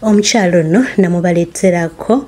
Omukyalo no namubaleterako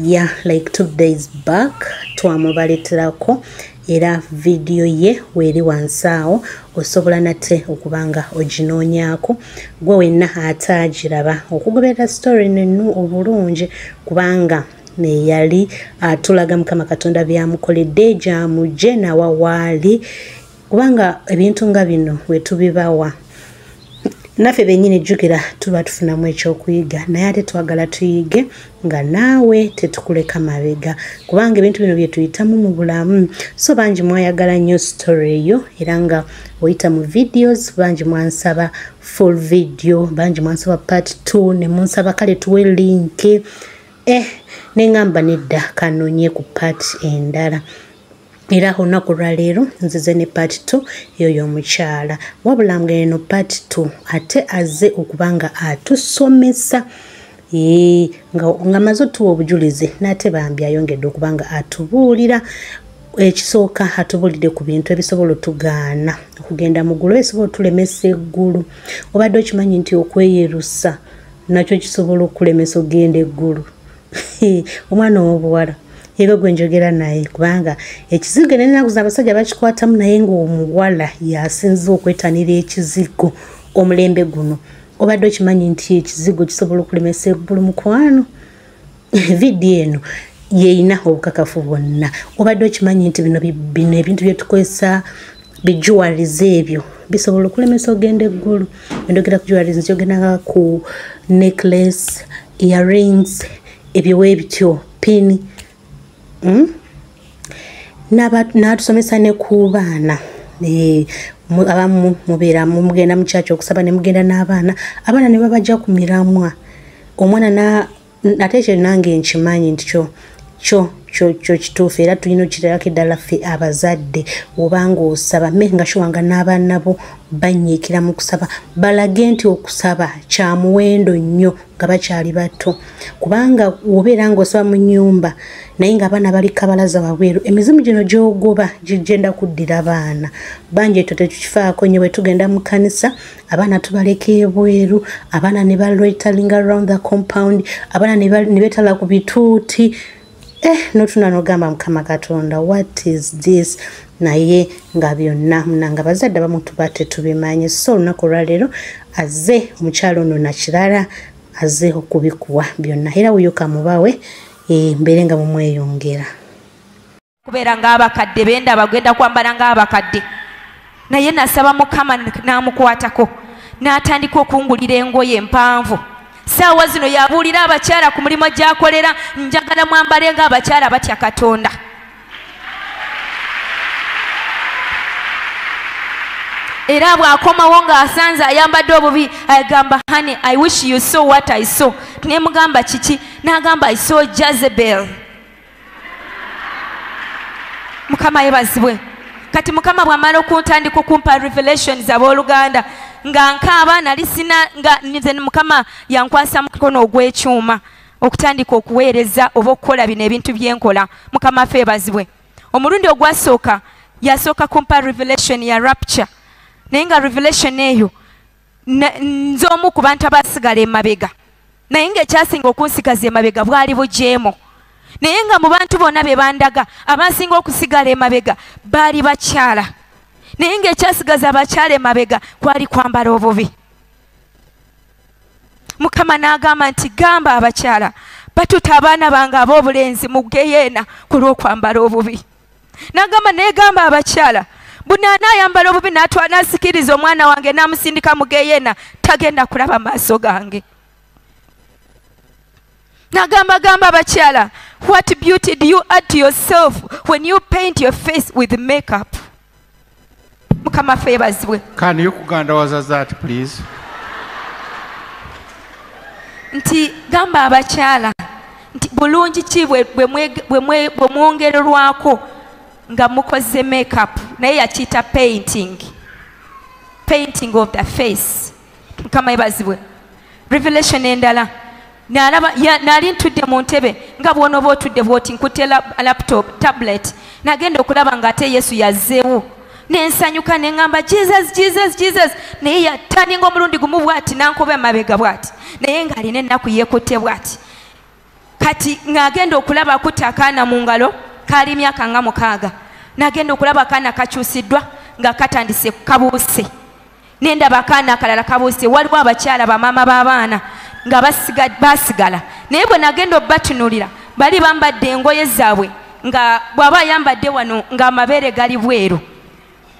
ya like 2 days back twamubaleterako era video ye weri wansaawo osobola nate okubanga oginoonyako gwe wenna ataagiraba okugoberera story nenu obulungi kubanga ne yali atulaga Mukama Katonda byamukoledde gyamugye nawawaali kubanga ebintu nga bino wetubibawa naffe bennyini jjukira tuba tufunamu ekyokuyiga naye ate twagala tuyige nga naawe tetukuleka mabega kubanga ebintu bino bye tuyitamu mu bulamu so bangi mwayagala nnyo story eyo era nga oyita mu videos bangi mwansaba full video bangi mwansaba part 2 ne munsaba kale tuwe link nengamba nedda kanonye ku part endala era olunaku lwaleero nzize ne part 2 eyo y'omukyala wabula ngeno part 2 ate azze okubanga atusomesa nga maze otuwa obujulizi n'ate bambi ayongedde okubanga atubuulira ekisooka atubuulidde ku bintu ebisobola otugaana okugenda mu ggulu ebisobola otulemesa eggulu obadde okimanyi nti okweyerusa nakyo kisobola okulemesa ogenda eggulu omwana w'obuwala yego gwe njogera naye kubanga ekizigo n'ennaku z'abasajja bakikwatamu naye ng'omuwala yasinze okwetanira ekizigo omulembe guno obadde okimanyi nti ekizigo kisobola okulemesa eggulu mukwano vidiyo eno yeeyina obukakafu bwonna obadde okimanyi nti bino ebintu bye tukozesa bijuwalize ebyo bisobola okulemesa ogenda eggulu endogera ku juwalize nkyogenda ku necklace earrings ebyo weebityo pini n'atusomesa ne ku baana abamu mubeera mugenda mu kyaki okusaba ne mugenda n'abaana abaana ne babajja ku miramwa omwana ate ekyo nange nkimanyi nti kyo kituufu era tulina okiterako eddala ffe abazadde obanga osaba me nga shuwanga n'abaana bo banyiikira mu kusaba balage nti okusaba kya muwendo nnyo nga bakyali bato kubanga obeera ng'osaba mu nnyumba naye nga abaana bali kabalaza wabweru emizimu gino gy'ogoba gigenda kuddira abaana bangi ekyo tetukifaako nnyo bwe tugenda mu kkanisa abaana tubaleka ebweru abaana ne balwetalinga around the compound abaana ne betala ku bituuti notuna nogamba Mukama Katonda what is this naye nga byonna nga bazadde abamu tuba tetubimanyi so olunaku olwaleero azze omukyalo ono nakirala azze okubikuwa byonna era wuyoka mubawe mbeere nga mumweyongera kubeera ng'abakadde benda bagenda kwambala ng'abakadde naye nasaba Mukama n'amukwatako n'atandika okungulira engoye empanvu saawa zino yabuulira abakyala ku mulimu gy'akolera njagala mwambale ng'abakyala batya Katonda era bw'akomawo ng'asanze ayambadde obubi agamba honey I wish you saw what I saw ne mugamba kiki n'agamba I saw Jezebel Mukama yebazibwe kati Mukama bw'amala okuntandika okumpa revelations abooluganda nga nkaaba nali sina nga nze Mukama yankwasa mukono ogw'ekyuma okutandika okuweereza oba okukola bino ebintu byenkola Mukama affe ebazibwe omulundi ogwasooka yasooka kumpa revelation ya rapture naye nga revelation eyo nze omu ku bantu abasigala emabega naye ng'ekyasinga okunsigaza emabega bwali bujeemo naye nga mu bantu bonna be bandaga abasinga okusigala emabega baali bakyala naye ng'ekyasigaza abakyala emabega kwali kwambala obubi Mukama n'agamba nti gamba abakyala batuta abaana bange ab'obulenzi mu geyeena ku lw'okwambala obubi n'agamba naye gamba abakyala buni anaayambala obubi n'asikiriza omwana wange n'amusindika mu geyeena tagenda kulaba maaso gange n'agamba abakyala what beauty do you add to yourself when you paint your face with makeup Mukama ffe ebazibwe. Can you kugandawaza that please? Nti gamba abakyala nti bulungi ki bwe mwongererwako nga mukoze makeup naye yakiyita painting of the face. Mukama ebazibwe. Revelation endala nali ntudde mu ntebe nga bw'onooba otudde bw'oti nkutte laptop tablet nagenda okulaba ng'ate Yesu yazzeewo nensanyuka neŋŋamba Jesus naye yataninga omulundi gumu bw'ati nankoba emabega bw'ati naye ng'alina ennaku yeekutte bw'ati kati ng'agenda okulaba akutte akaana mu ngalo kaali myaka nga 6 n'agenda okulaba akaana kakyusiddwa nga katandise kabuuse n'endaba akaana akalala kabuuse waliwo abakyala bamaama b'abaana nga basigala naye bwe nagenda obbatunulira bali bambadde engoye zaabwe nga bw'aba ayambadde wano ng'amabeere gali bweru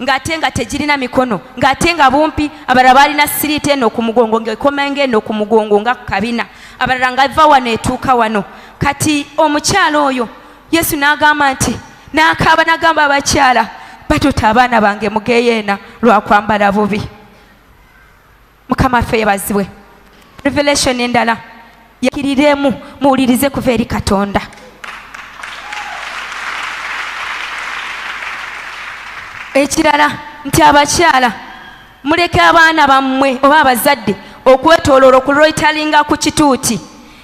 ng'ate nga tegirina mikono ng'ate nga bumpi abalala balina siriiti eno ku mugongo ng'ekomanga eno ku mugongo nga kabina abalala nga va wano etuuka wano kati omukyala oyo Yesu n'agamba nti n'akaaba n'agamba abakyala batuta abaana bange mugeyeena lwa kwambala bubi. Mukama ffe yebazibwe. Revelation endala yakiriremu muwulirize kuva eri Katonda. Ekirala nti abakyala muleke abaana bammwe oba abazadde okwetooloola okuloitalinga ku kituuti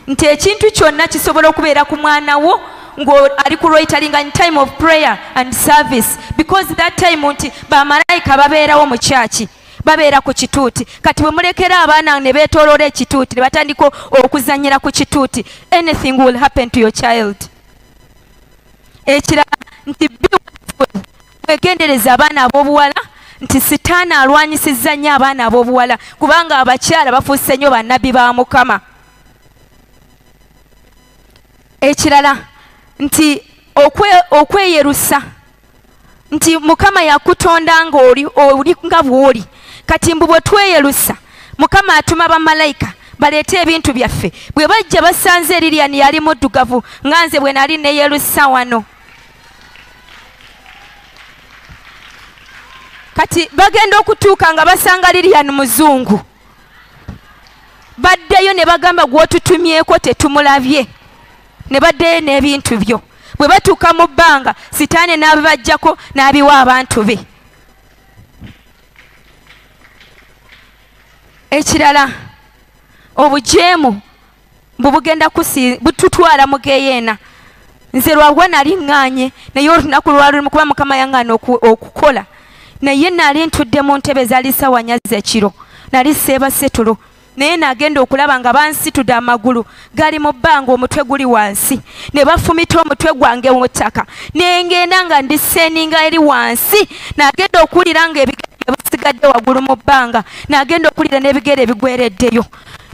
nti ekintu kyonna kisobola okubeera ku mwana wo ng'ali kuloitalinga in time of prayer and service because that time nti bamalayika babeerawo mu kyaki babeera ku kituuti kati bwe mulekera abaana ne beetooloola ekituuti ne batandika okuzannyira ku kituuti anything will happen to your child. Ekirala nti mwegendereza abaana ab'obuwala nti sitaani alwanyisizza nnyo abaana ab'obuwala kubanga abakyala bafuuse nnyo bannabbi ba Mukama. Ekirala nti okweyerusa nti Mukama yakutonda ng'oli nga bw'oli kati mbu bwe tweyerusa Mukama atuma bamalayika baleete ebintu byaffe bwe bajja basanze Lilian yali muddugavu nga nze bwe nali neyerusa wano kati bagenda okutuuka nga basanga Lilian muzungu baddeyo ne bagamba gw'otutumyeko tetumulabye ne baddeyo n'ebintu byo bwe batuuka mu bbanga sitaani n'abibajjako n'abiwa abantu be. Ekirala obujeemu bugenda bututwala mu geyeena nze lwabwe nali ŋŋaanye naye olunaku lwalimu kuba Mukama yaŋŋaana okukola naye nali ntudde mu ntebe zaali ssaawa 4 ez'ekiro nali seebase tulo naye nagenda okulaba nga bansitudde amagulu gali mu bbanga omutwe guli wansi ne bafumita omutwe gwange mu ttaka nengenda nga ndiseeninga eri wansi nagenda okuwulira nga ebigere bisigadde waggulu mu bbanga nagenda okuwulira n'ebigere ebigwereddeyo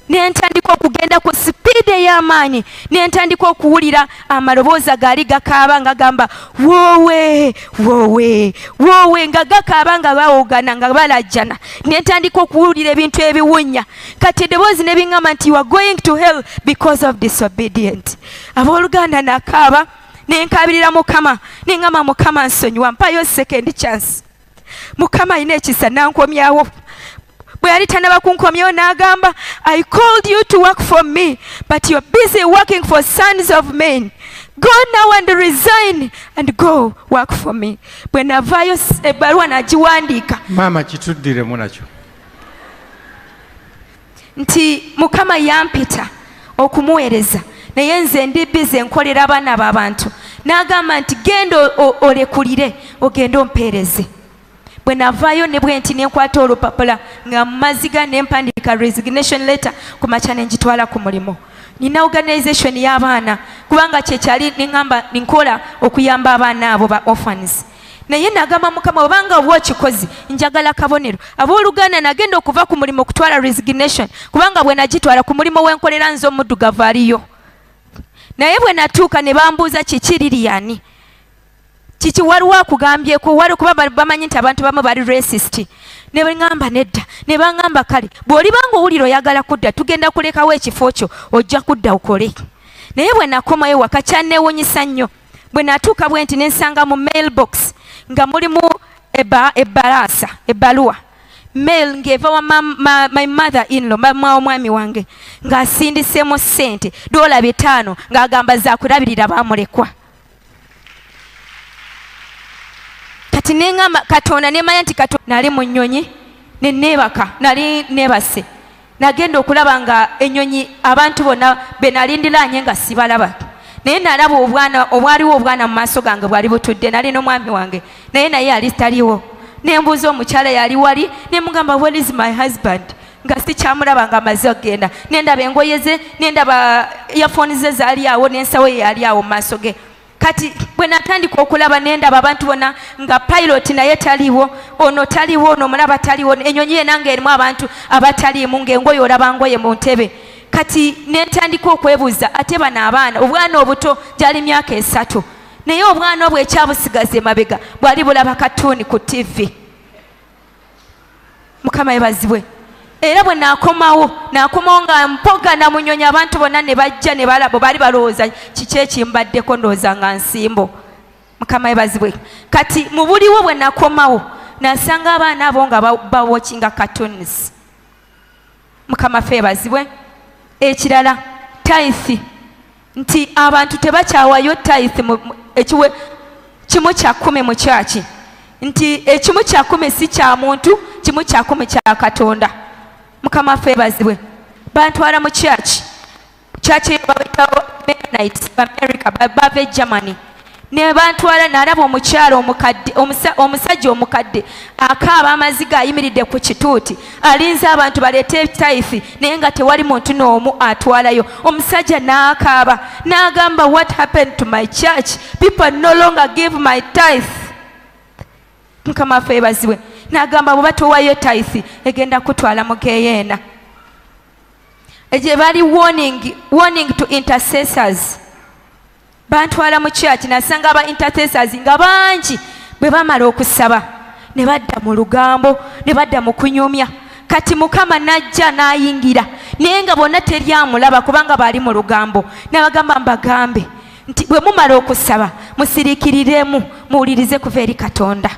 nentandika okugenda ku sipiidi ey'amaanyi nentandika okuwulira amaloboozi gaali gakaaba nga gamba woowe woowe woowe nga gakaaba nga bawoogana nga balajjana nentandika okuwulira ebintu ebiwunya kati eddoboozi ne biŋŋamba nti you are going to hell because of disobedient. Abooluganda nakaaba nenkabirira Mukama neŋŋamba Mukama nsonyiwa mpayo second chance Mukama alina ekisa nankomyawo bwe yali tanaba kunkomyawo n'agamba I called you to work for me but you're busy working for sons of men. Go now and resign and go work for me. Bwe navaayo ebbaluwa nagiwandiika maama kituddiremu nakyo nti Mukama yampita okumuweereza naye nze ndi bize nkolera abaana b'abantu n'agamba nti genda olekulire ogende ompeereze. Bwe navaayo ne bwe nti nenkwata olupapula nga mumaziga nempandika resignation letter ku makya nengitwala ku mulimu. Nina organization y'abaana kubanga kyekyali neŋŋamba nkola okuyamba abaana abo ba orphans naye nagamba Mukama obanga obwokikozi njagala kabonero abooluganda nagenda okuva ku mulimu okutwala resignation kubanga bwe nagitwala ku mulimu wenkolera nze omuddugavu aliyo naye bwe natuuka ne bambuuza kiki Lilian kiki waliwo akugambyeko wali kuba bamanyi nti abantu bamu bali racist ne bangamba nedda ne bangamba kale bw'olibanga owulira oyagala kudda tugenda kulekawo ekifo kyo ojja kudda okole naye bwe nakomayo waka kyanneewunyisa nnyo bwe natuuka bwe nti nensanga mu mailbox nga mulimu ebbaluwa mail ng'eva wa my mother in law mama omwami wange ng'asindiseemu ssente $5 ng'agamba zaakulabirira baamulekwa. Kati neŋŋamba Katonda nemanya nti Katonda nali mu nnyonyi ne neebaka nali neebase nagenda okulaba nga ennyonyi abantu bonna be nalindiraanye nga sibalaba naye nalaba obwaliwo obwana mu maaso gange bwali butudde nali n'omwami wange naye yali taliwo nembuuza omukyala yali wali nemugamba where is my husband nga sikyamulaba nga amaze okgenda nendaba engoye ze nendaba earphone ze zaali awo n'ensawo ye yali awo mu maaso ge kati bwe natandika okulaba nendaba abantu bona nga pilot naye taliwo ono taliwo ono omulaba taliwo ennyonyi yena ng'erimu abantu abataliimu ng'engoye olaba ngoye mu ntebe kati netandika okwebuuza ate bano abaana obwana obuto gyali myaka 3 naye obwana obwo ekyabusigaza emabega bwali bulaba katuuni ku TV. Mukama yebazibwe. Era bwe nakomawo nga mpoga na munyonyi abantu bonna ne bajja ne balabo bali balowooza kiki ekimbaddeko ndowooza nga nsimbo. Mukama yebazibwe. Kati mu buliwo bwe nakomawo nasanga abaana abo nga bawatchinga cartoons. Mukama ffe yebazibwe. Ekirala tithe nti abantu tebakyawayo tithe ekiwe kimu kya 10 mu kyaki nti ekimu kya 10 si kya muntu kimu kya 10 kya Katonda. Mukama ffe yebazibwe. Bantwala mu kyaki Mennonites America bava Germany ne bantwala nalaba omukyalo omukadde omusajja omukadde akaaba amaziga ayimiridde ku kituuti alinza abantu baleete tithe naye nga tewali muntu n'omu atwalayo. Omusajja n'akaaba n'agamba what happened to my church, people no longer give my tithe. Mukama ffe yebazibwe. N'agamba bwe batowayo tithe egenda kutwala mu geyeena. Egye bali warning to intercessors. Bantwala mu church nasanga aba intercessors nga bangi bwe bamala okusaba ne badda mu lugambo ne badda mu kunyumya. Kati Mukama najja n'ayingira naye nga bonna teryamulaba kubanga bali mu lugambo. N'abagamba mbagambe nti bwe mumala okusaba musiriikiriremu muwulirize kuva eri Katonda.